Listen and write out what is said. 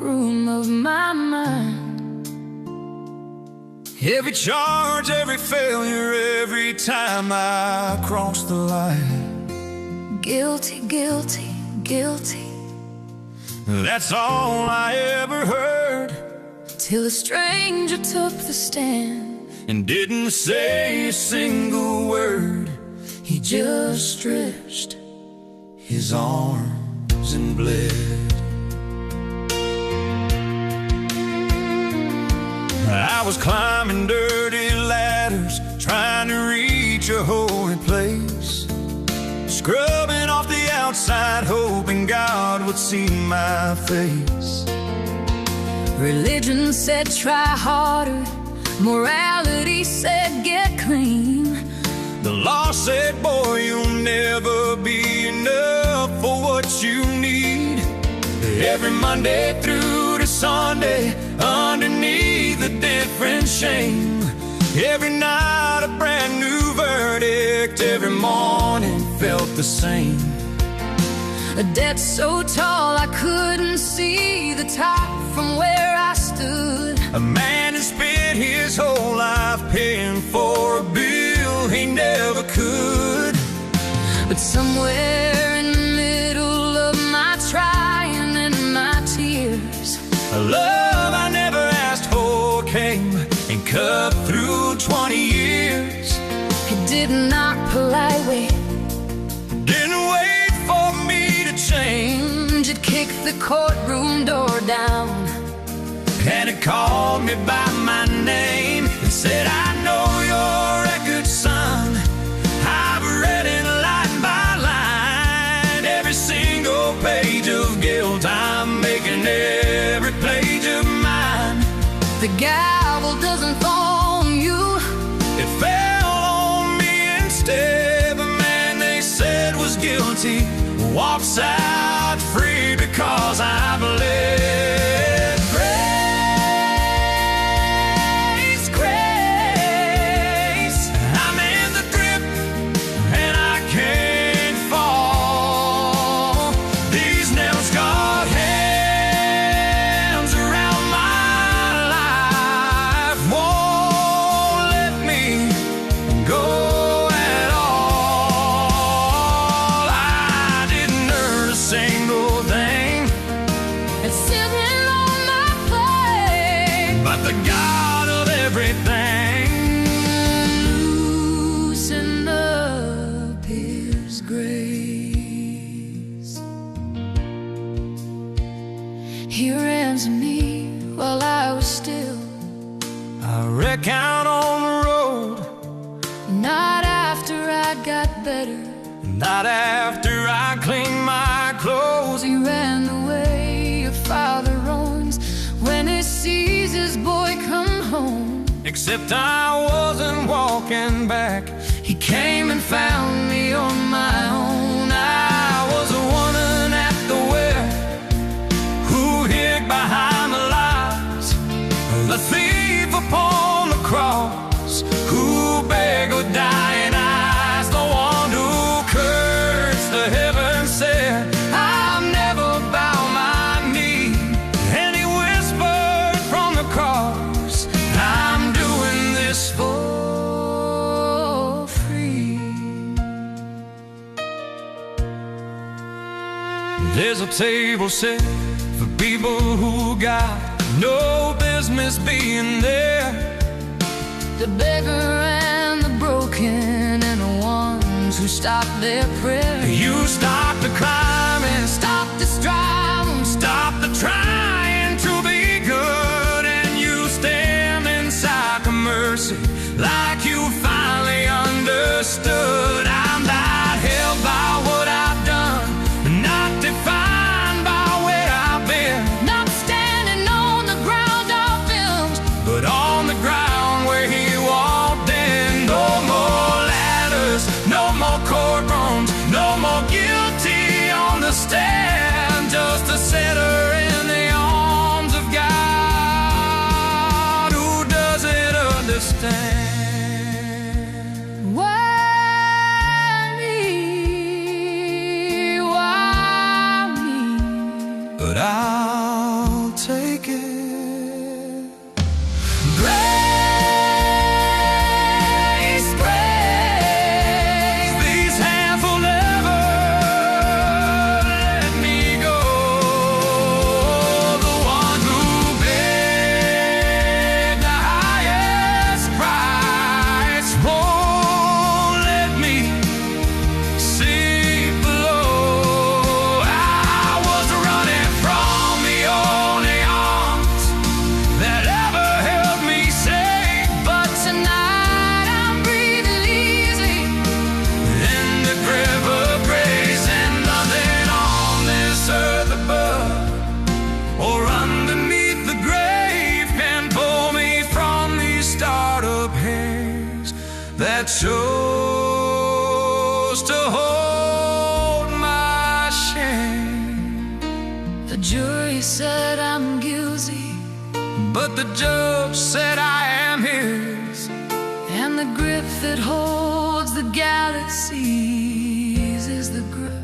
courtroom of my mind. Every charge, every failure, every time I cross the line. Guilty, guilty, guilty. That's all I ever heard. Till a stranger took the stand And didn't say a single word. He just stretched his arms and bled. I was climbing dirty ladders, trying to reach a holy place, scrubbing off the outside, hoping God would see my face. Religion said try harder, morality said get clean. The law said, boy, you'll never be enough for what you need. Every Monday through to Sunday, underneath a different shame. Every night a brand new verdict, every morning felt the same. A debt so tall I couldn't see the top from where I stood. A man who spent his whole life paying for a bill he never could. But somewhere in the middle of my trying and my tears, a love I never asked for came and cut through 20 years. it did not politely, Didn't wait for me to change. it kicked the courtroom door down. And it called me by my name and said, I know you're a good son. I've read it line by line, every single page of guilt. I'm making every page of mine. The gavel doesn't fall on you, It fell on me instead. The man they said was guilty walks out free because I bled. But the God of everything loosen up His grace. He ransomed me while I was still, I recount on the road, not after I got better, not after I cleaned my clothes. He ran the way a father owns when he sees his boy come home. Except I wasn't walking back, He came and found me on my own. I was a woman at the well who hid behind the lies, the thief upon the cross who begged with dying eyes, the one who cursed the heavens said, I'll never bow my knee. And he whispered from the cross, I'm doing this For free. There's a table set for people who got no business being there. The beggar and the broken and the ones who stop their prayer. You stop the crime and Stop the strife, stop the trying to be good, and you stand in sight of mercy like you finally understood. I'm not held by what I've done, not defined by where I've been, not standing on the ground of films, but on the ground where he walked in. No more ladders, no more courtrooms, no more guilty on the but the judge said I am his. And the grip that holds the galaxies is the grip